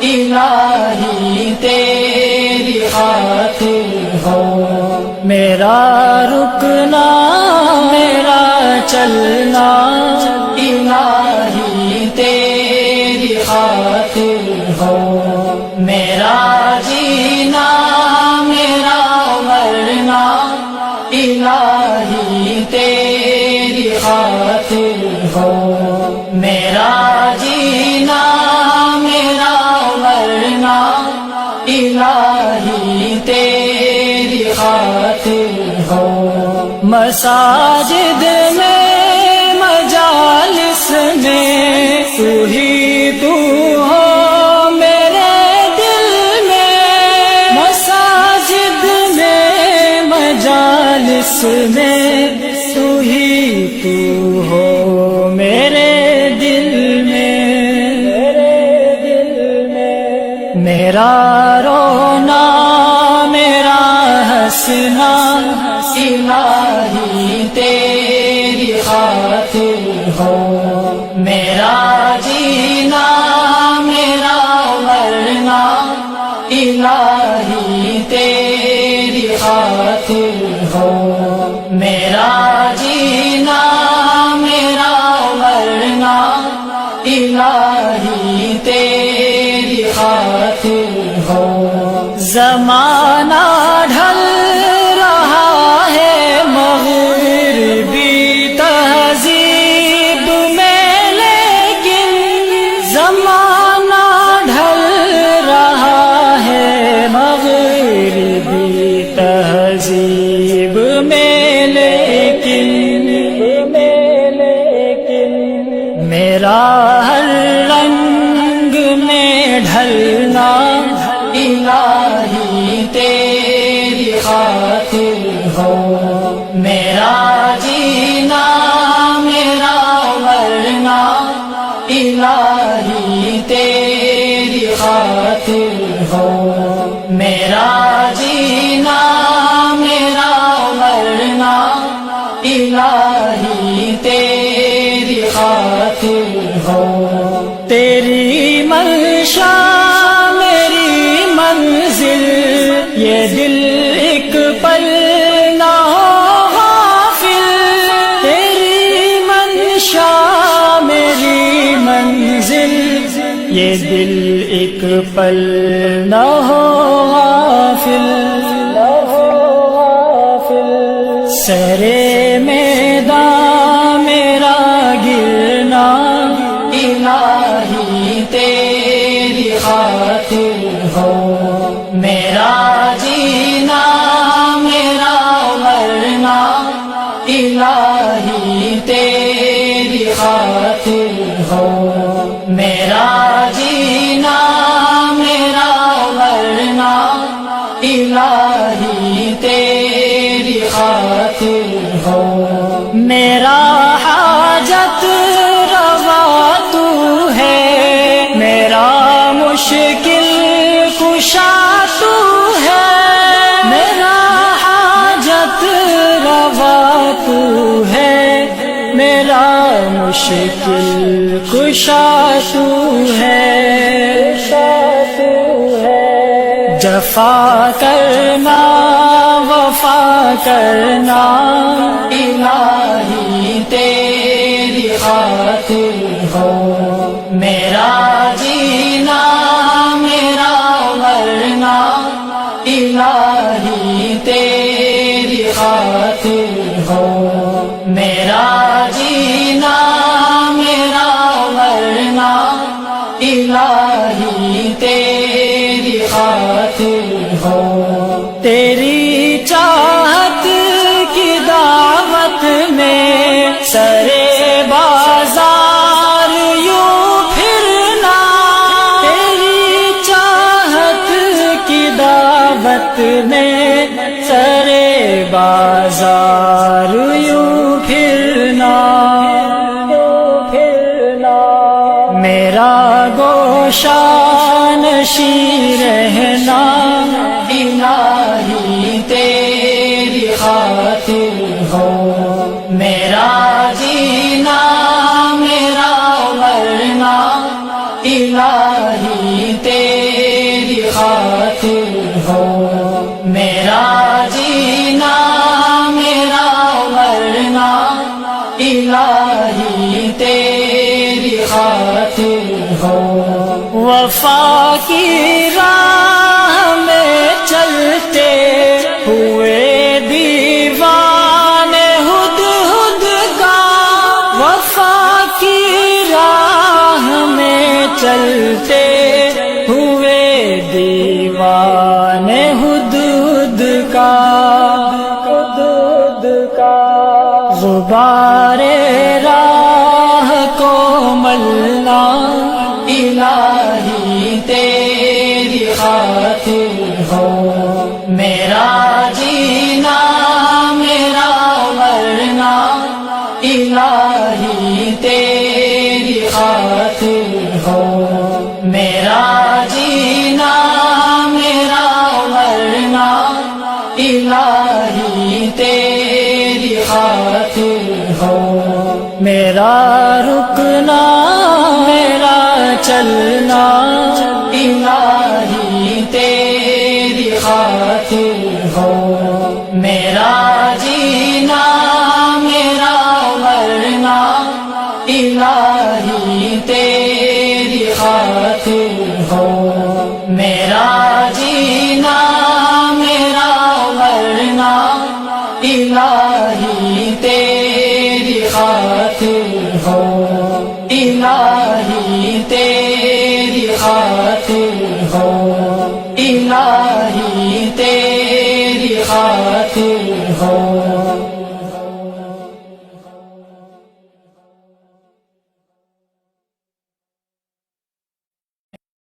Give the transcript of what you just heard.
الہی تیری خاطر ہو، میرا رکنا میرا چلنا الہی تیری خاطر ہو، میرا جینا میرا مرنا الہی تیری خاطر ہو، میرا جینا میرا مرنا الہی تیری خاطر ہو، مساجد میں مجالس میں تو ہی تو ہو میرے دل میں، مساجد میں مجالس میں تو ہی تو ہو میرے دل میں، میرا رونا میرا ہنسنا الہی تیری خاطر ہو، میرا جینا میرا مرنا الہی تیری خاطر ہو، میرا جینا میرا مرنا الہی تیری خاطر ہو، زمانہ ڈھل رہا ہے مغربی تہذیب میں، لیکن زمانہ ڈھل رہا ہے مغربی تہذیب میں، لیکن میرا ہر رنگ میں ڈھلنا الہی تیری خاطر ہو، میرا جینا میرا مرنا الہی تیری خاطر ہو، میرا جینا میرا مرنا الہی تیری خاطر ہو، تیری منشا میری منزل، یہ دل ایک پل نہ ہو غافل، تیری منشا میری منزل، یہ دل ایک پل نہ ہو غافل، سرے میدان میرا گرنا الہی تیری خاطر ہو، میرا جینا میرا مرنا الہی تیری خاطر ہو، میرا جینا میرا مرنا الہی تیری خاطر ہو، میرا حاجت روا تو ہے، میرا مشکل کشا تو ہے، میرا حاجت روا تو ہے، میرا مشکل کشا تو ہے، جفا کرنا وفا کرنا الہی تیری خاطر ہو، میرا جینا میرا مرنا الہی تیری خاطر ہو، میرا جینا میرا مرنا الہی تیری خاطر ہو، تیری چاہت کی دعوت میں سرے بازار یوں پھرنا، تیری چاہت کی دعوت میں سرے بازار یوں پھرنا، میرا گوشہ نشیں رہنا الہی تیری خاطر ہو، میرا جینا میرا مرنا الہی تیری ہو میرا جینا میرا مرنا الہی تیری خاطر ہو وفا کی راہ میں چلتے ہوئے دیوانے ہدہد کا وفا کی راہ میں چلتے ہوئے دیوانے ہدہد کا غبار راہ کو ملنا الہی تیری خاطر ہو میرا جینا میرا مرنا الہی تیری خاطر ہو میرا جینا میرا مرنا الہی تیری خاطر ہو میرا رکنا میرا چلنا الہی تیری خاطر ہو میرا جینا میرا مرنا الہی تیری خاطر ہو میرا جینا میرا مرنا الہی تیری خاطر ہو الہی تیری خاطر ہو الہی تیری خاطر ہو